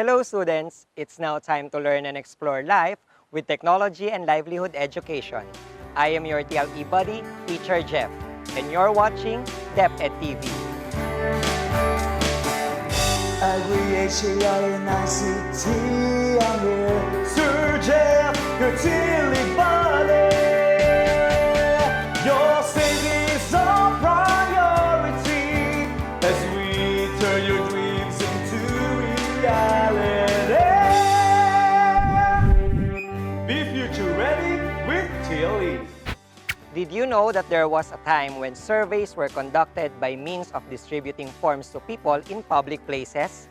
Hello students! It's now time to learn and explore life with technology and livelihood education. I am your TLE buddy, Teacher Jeff, and you're watching DepEd TV. Agri-HAI-N-I-C-T, I'm here, Sir Jeff, your TLE buddy. Your safety is our priority as we turn your dreams into reality. Be future ready with TLE. Did you know that there was a time when surveys were conducted by means of distributing forms to people in public places?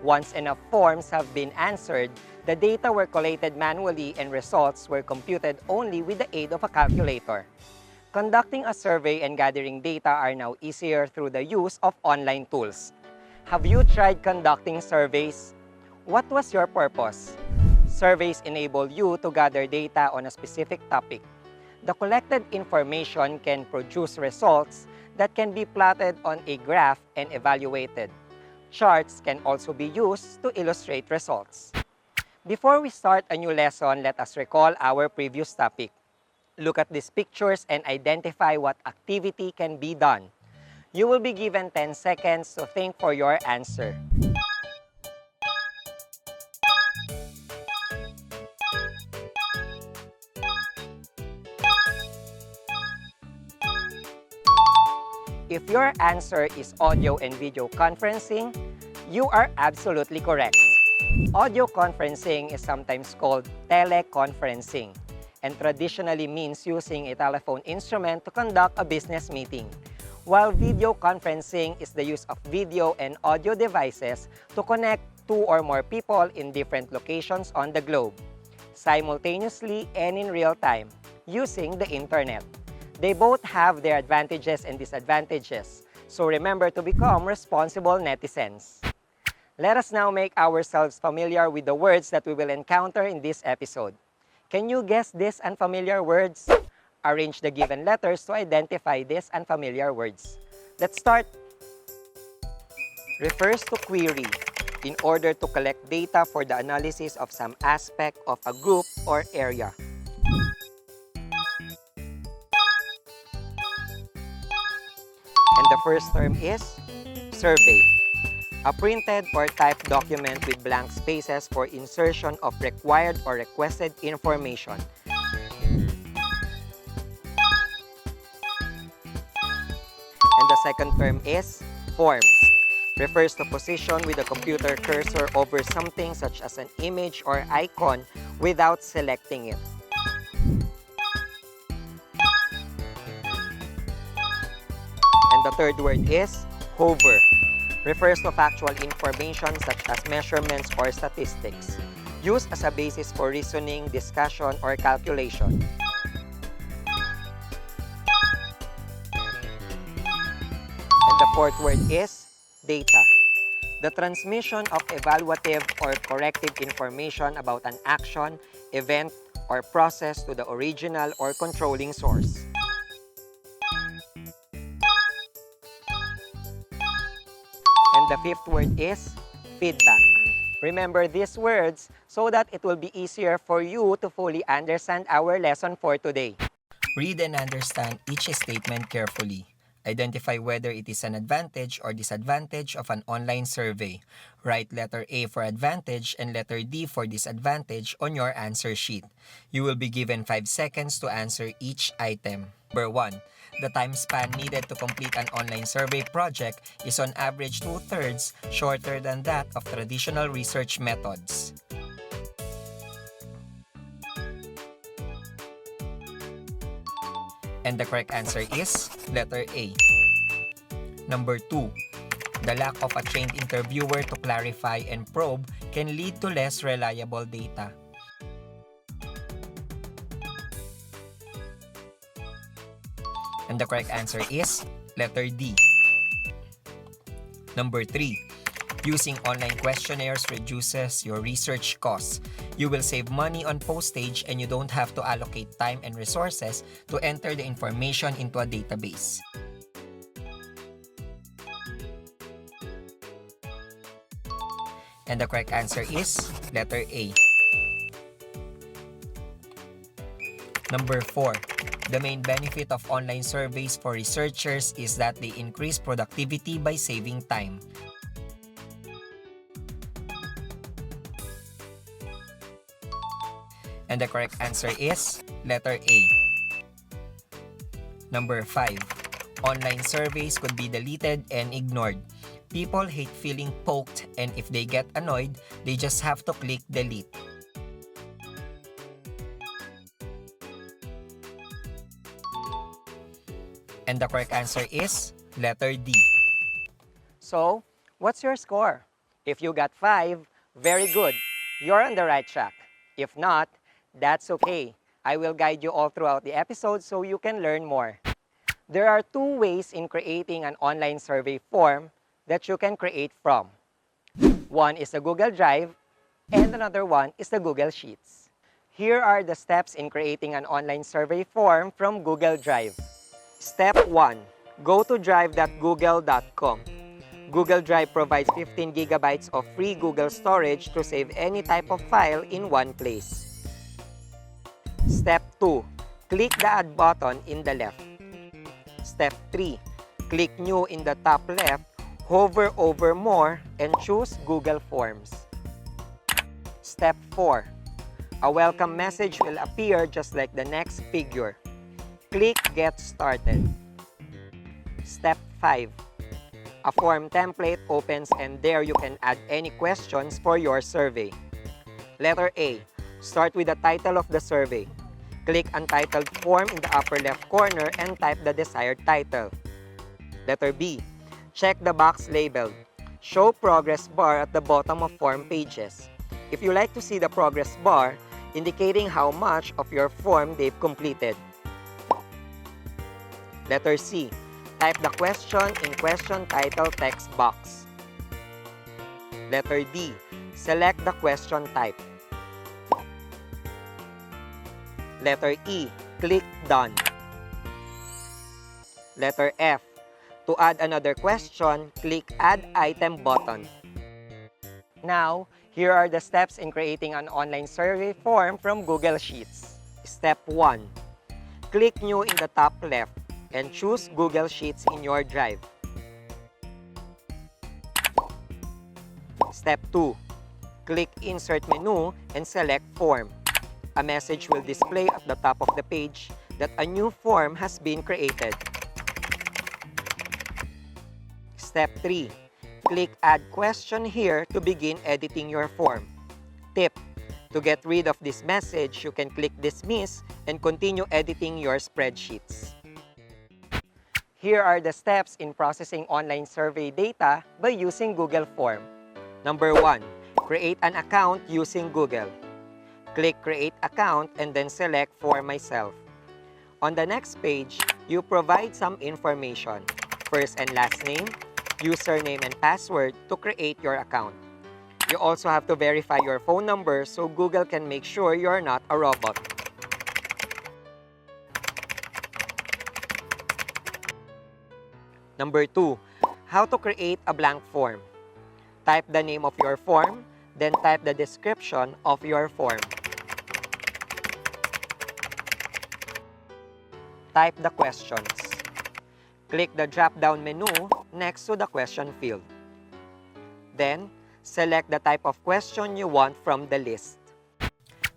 Once enough forms have been answered, the data were collated manually and results were computed only with the aid of a calculator. Conducting a survey and gathering data are now easier through the use of online tools. Have you tried conducting surveys? What was your purpose? Surveys enable you to gather data on a specific topic. The collected information can produce results that can be plotted on a graph and evaluated. Charts can also be used to illustrate results. Before we start a new lesson, let us recall our previous topic. Look at these pictures and identify what activity can be done. You will be given 10 seconds to think for your answer. If your answer is audio and video conferencing, you are absolutely correct. Audio conferencing is sometimes called teleconferencing and traditionally means using a telephone instrument to conduct a business meeting, while video conferencing is the use of video and audio devices to connect two or more people in different locations on the globe, simultaneously and in real time, using the internet. They both have their advantages and disadvantages, so remember to become responsible netizens. Let us now make ourselves familiar with the words that we will encounter in this episode. Can you guess these unfamiliar words? Arrange the given letters to identify these unfamiliar words. Let's start. Refers to query, in order to collect data for the analysis of some aspect of a group or area. And the first term is survey. A printed or typed document with blank spaces for insertion of required or requested information. And the second term is forms. Refers to position with a computer cursor over something such as an image or icon without selecting it. And the third word is hover. Refers to factual information such as measurements or statistics, used as a basis for reasoning, discussion, or calculation. And the fourth word is data. The transmission of evaluative or corrective information about an action, event, or process to the original or controlling source. And the fifth word is feedback. Remember these words so that it will be easier for you to fully understand our lesson for today. Read and understand each statement carefully. Identify whether it is an advantage or disadvantage of an online survey. Write letter A for advantage and letter D for disadvantage on your answer sheet. You will be given 5 seconds to answer each item. Number 1. The time span needed to complete an online survey project is on average 2/3 shorter than that of traditional research methods. And the correct answer is letter A. Number 2. The lack of a trained interviewer to clarify and probe can lead to less reliable data. And the correct answer is letter D. Number 3. Using online questionnaires reduces your research costs. You will save money on postage and you don't have to allocate time and resources to enter the information into a database. And the correct answer is letter A. Number 4. The main benefit of online surveys for researchers is that they increase productivity by saving time. And the correct answer is letter A. Number 5. Online surveys could be deleted and ignored. People hate feeling poked, and if they get annoyed, they just have to click delete. And the correct answer is letter D. So, what's your score? If you got 5, very good. You're on the right track. If not, that's okay. I will guide you all throughout the episode so you can learn more. There are 2 ways in creating an online survey form that you can create from. One is the Google Drive, and another one is the Google Sheets. Here are the steps in creating an online survey form from Google Drive. Step 1. Go to drive.google.com. Google Drive provides 15 gigabytes of free Google storage to save any type of file in one place. Step 2. Click the Add button in the left. Step 3. Click New in the top left, hover over More, and choose Google Forms. Step 4. A welcome message will appear just like the next figure. Click Get Started. Step 5. A form template opens and there you can add any questions for your survey. Letter A. Start with the title of the survey. Click Untitled Form in the upper left corner and type the desired title. Letter B. Check the box labeled Show Progress Bar at the bottom of form pages. If you like to see the progress bar, indicating how much of your form they've completed. Letter C. Type the question in question title text box. Letter D. Select the question type. Letter E. Click Done. Letter F. To add another question, click Add Item button. Now, here are the steps in creating an online survey form from Google Sheets. Step 1. Click New in the top left and choose Google Sheets in your drive. Step 2. Click Insert menu and select Form. A message will display at the top of the page that a new form has been created. Step 3. Click Add Question here to begin editing your form. Tip: to get rid of this message, you can click Dismiss and continue editing your spreadsheets. Here are the steps in processing online survey data by using Google Form. Number 1. Create an account using Google. Click Create Account and then select For Myself. On the next page, you provide some information, first and last name, username and password to create your account. You also have to verify your phone number so Google can make sure you're not a robot. Number 2, how to create a blank form. Type the name of your form, then type the description of your form. Type the questions. Click the drop-down menu next to the question field. Then, select the type of question you want from the list.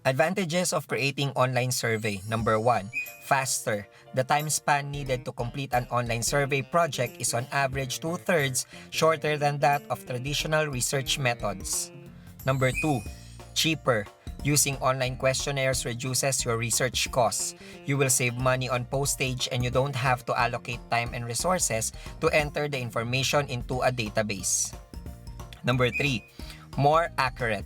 Advantages of creating online survey. Number 1, faster. The time span needed to complete an online survey project is on average 2/3 shorter than that of traditional research methods. Number 2, cheaper. Using online questionnaires reduces your research costs. You will save money on postage and you don't have to allocate time and resources to enter the information into a database. Number 3, more accurate.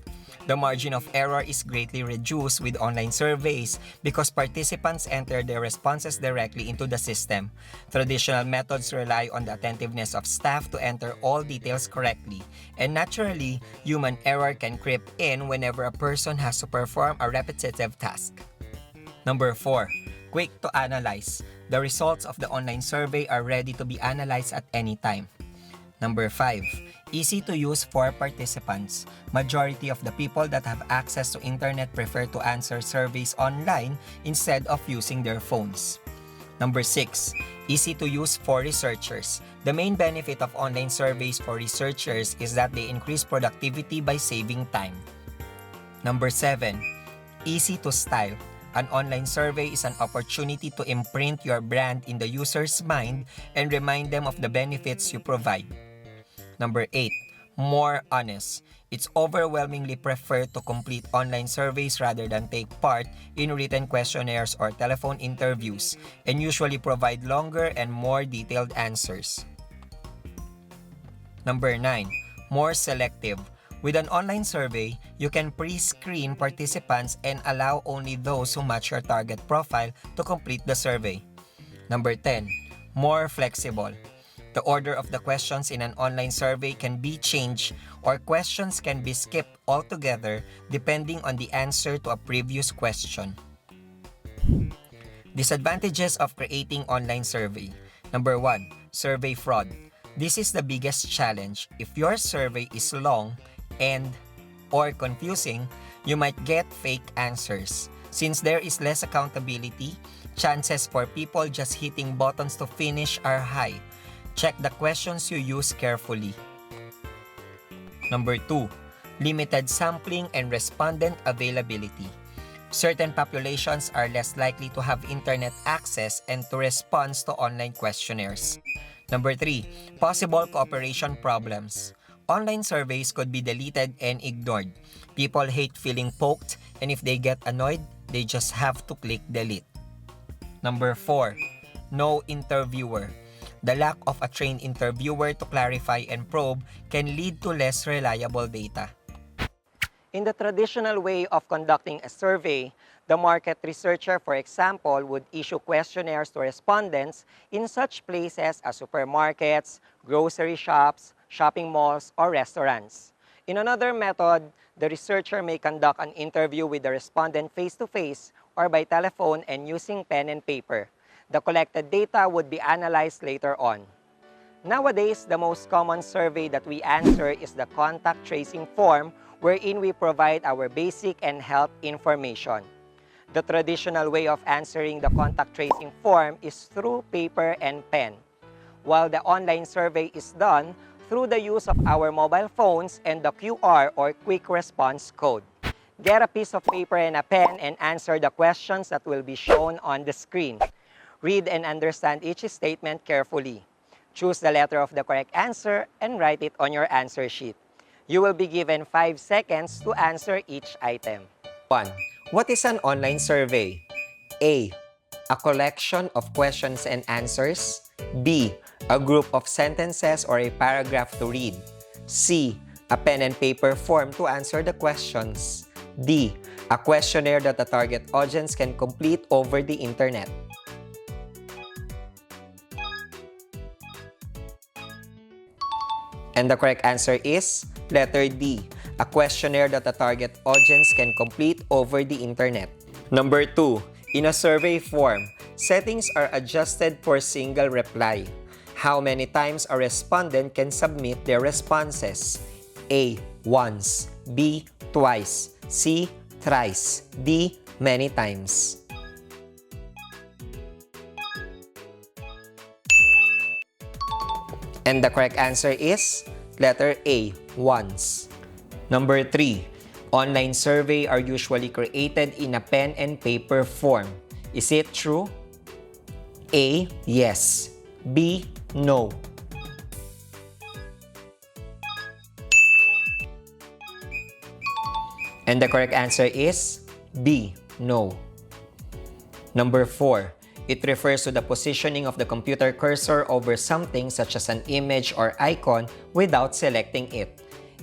The margin of error is greatly reduced with online surveys because participants enter their responses directly into the system. Traditional methods rely on the attentiveness of staff to enter all details correctly, and naturally, human error can creep in whenever a person has to perform a repetitive task. Number 4, quick to analyze. The results of the online survey are ready to be analyzed at any time. Number 5, Easy to use for participants. Majority of the people that have access to internet prefer to answer surveys online instead of using their phones. Number 6, easy to use for researchers. The main benefit of online surveys for researchers is that they increase productivity by saving time. Number 7, easy to style. An online survey is an opportunity to imprint your brand in the user's mind and remind them of the benefits you provide. Number 8, more honest. It's overwhelmingly preferred to complete online surveys rather than take part in written questionnaires or telephone interviews, and usually provide longer and more detailed answers. Number 9, more selective. With an online survey, you can pre-screen participants and allow only those who match your target profile to complete the survey. Number 10, more flexible. The order of the questions in an online survey can be changed, or questions can be skipped altogether depending on the answer to a previous question. Disadvantages of creating online survey. Number 1, survey fraud. This is the biggest challenge. If your survey is long or confusing, you might get fake answers. Since there is less accountability, chances for people just hitting buttons to finish are high. Check the questions you use carefully. Number 2, limited sampling and respondent availability. Certain populations are less likely to have internet access and to respond to online questionnaires. Number 3, possible cooperation problems. Online surveys could be deleted and ignored. People hate feeling poked, and if they get annoyed, they just have to click delete. Number 4, no interviewer. The lack of a trained interviewer to clarify and probe can lead to less reliable data. In the traditional way of conducting a survey, the market researcher, for example, would issue questionnaires to respondents in such places as supermarkets, grocery shops, shopping malls, or restaurants. In another method, the researcher may conduct an interview with the respondent face-to-face or by telephone and using pen and paper. The collected data would be analyzed later on. Nowadays, the most common survey that we answer is the contact tracing form, wherein we provide our basic and health information. The traditional way of answering the contact tracing form is through paper and pen, while the online survey is done through the use of our mobile phones and the QR or quick response code. Get a piece of paper and a pen and answer the questions that will be shown on the screen. Read and understand each statement carefully. Choose the letter of the correct answer and write it on your answer sheet. You will be given 5 seconds to answer each item. 1. What is an online survey? A. A collection of questions and answers. B. A group of sentences or a paragraph to read. C. A pen and paper form to answer the questions. D. A questionnaire that the target audience can complete over the internet. And the correct answer is letter D, a questionnaire that the target audience can complete over the internet. Number 2, in a survey form, settings are adjusted for single reply. How many times a respondent can submit their responses? A. Once. B. Twice. C. Thrice. D. Many times. And the correct answer is letter A, once. Number 3, online survey are usually created in a pen and paper form. Is it true? A, yes. B, no. And the correct answer is B, no. Number 4, it refers to the positioning of the computer cursor over something such as an image or icon without selecting it.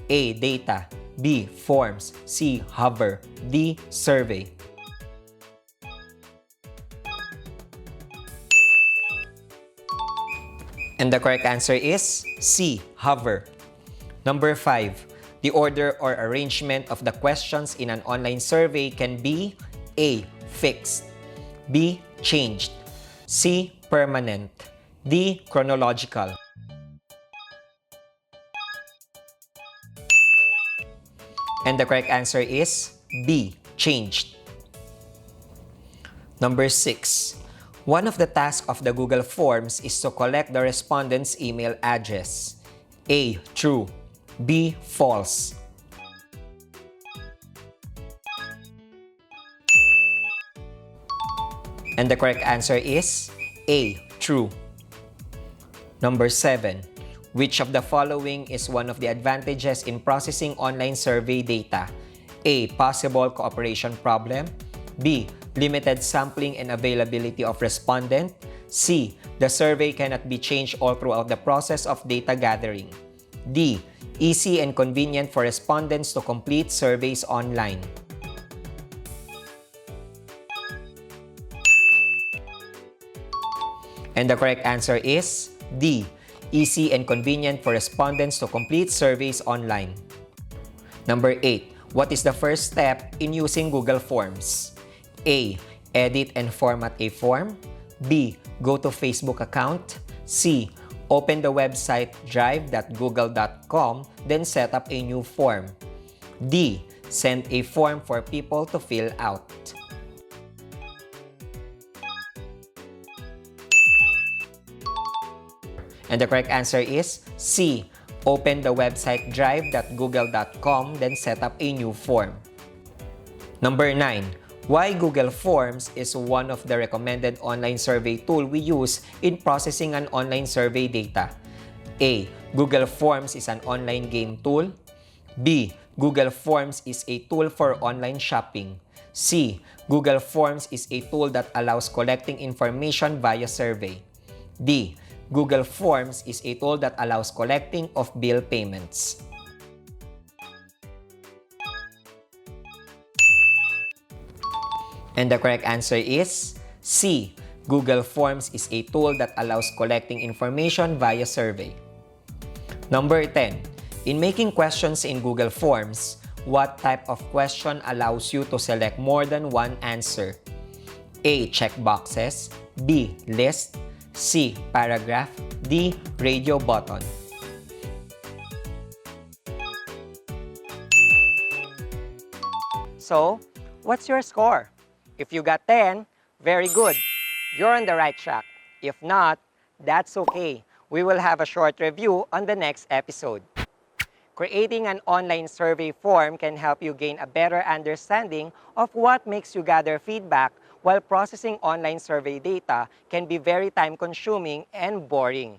A. Data. B. Forms. C. Hover. D. Survey. And the correct answer is C. Hover. Number 5. The order or arrangement of the questions in an online survey can be A. Fixed. B. Changed. C. Permanent. D. Chronological. And the correct answer is B, changed. Number 6. One of the tasks of the Google Forms is to collect the respondent's email address. A, true. B, false. And the correct answer is A, true. Number 7. Which of the following is one of the advantages in processing online survey data? A, possible cooperation problem. B, limited sampling and availability of respondent. C, the survey cannot be changed all throughout the process of data gathering. D, easy and convenient for respondents to complete surveys online. And the correct answer is D, easy and convenient for respondents to complete surveys online. Number 8. What is the first step in using Google Forms? A, edit and format a form. B, go to Facebook account. C, open the website drive.google.com, then set up a new form. D, send a form for people to fill out. And the correct answer is C, open the website drive.google.com, then set up a new form. Number 9. Why Google Forms is one of the recommended online survey tool we use in processing an online survey data? A, Google Forms is an online game tool. B, Google Forms is a tool for online shopping. C, Google Forms is a tool that allows collecting information via survey. D, Google Forms is a tool that allows collecting of bill payments. And the correct answer is C, Google Forms is a tool that allows collecting information via survey. Number 10. In making questions in Google Forms, what type of question allows you to select more than one answer? A, checkboxes. B, list. C, paragraph. D, radio button. So, what's your score? If you got 10, very good. You're on the right track. If not, that's okay. We will have a short review on the next episode. Creating an online survey form can help you gain a better understanding of what makes you gather feedback, while processing online survey data can be very time-consuming and boring.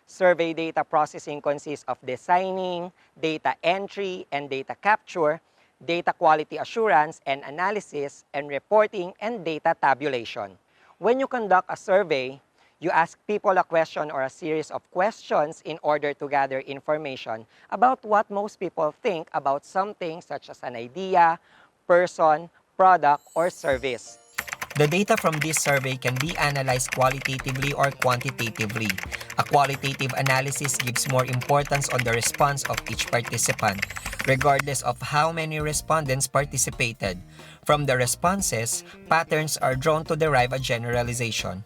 Survey data processing consists of designing, data entry and data capture, data quality assurance and analysis, and reporting and data tabulation. When you conduct a survey, you ask people a question or a series of questions in order to gather information about what most people think about something such as an idea, person, product, or service. The data from this survey can be analyzed qualitatively or quantitatively. A qualitative analysis gives more importance on the response of each participant, regardless of how many respondents participated. From the responses, patterns are drawn to derive a generalization.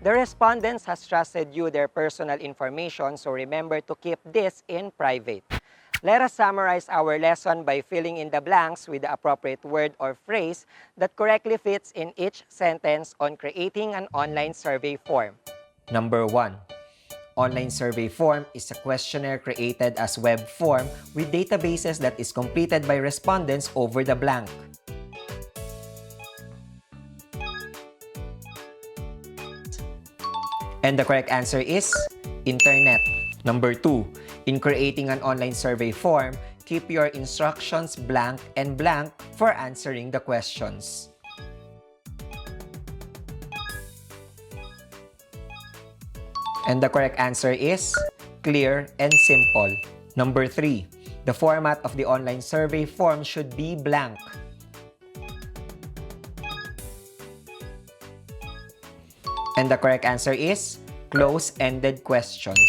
The respondents has trusted you their personal information, so remember to keep this in private. Let us summarize our lesson by filling in the blanks with the appropriate word or phrase that correctly fits in each sentence on creating an online survey form. Number 1. Online survey form is a questionnaire created as web form with databases that is completed by respondents over the blank. And the correct answer is Internet. Number 2. In creating an online survey form, keep your instructions blank and blank for answering the questions. And the correct answer is clear and simple. Number 3. The format of the online survey form should be blank. And the correct answer is close-ended questions.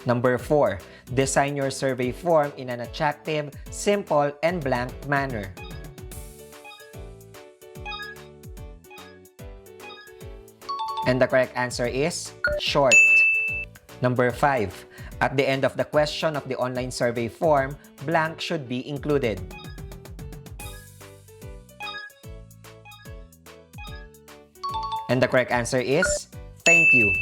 Number 4. Design your survey form in an attractive, simple, and blank manner. And the correct answer is short. Number 5. At the end of the question of the online survey form, blank should be included. And the correct answer is, thank you.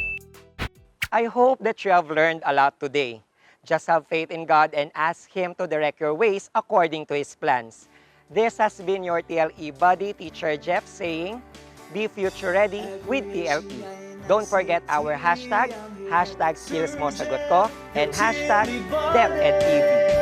I hope that you have learned a lot today. Just have faith in God and ask Him to direct your ways according to His plans. This has been your TLE buddy, Teacher Jeff, saying, be future ready with TLE. Don't forget our hashtag, #SkillsMoSagot Ko, and hashtag DepEdTV.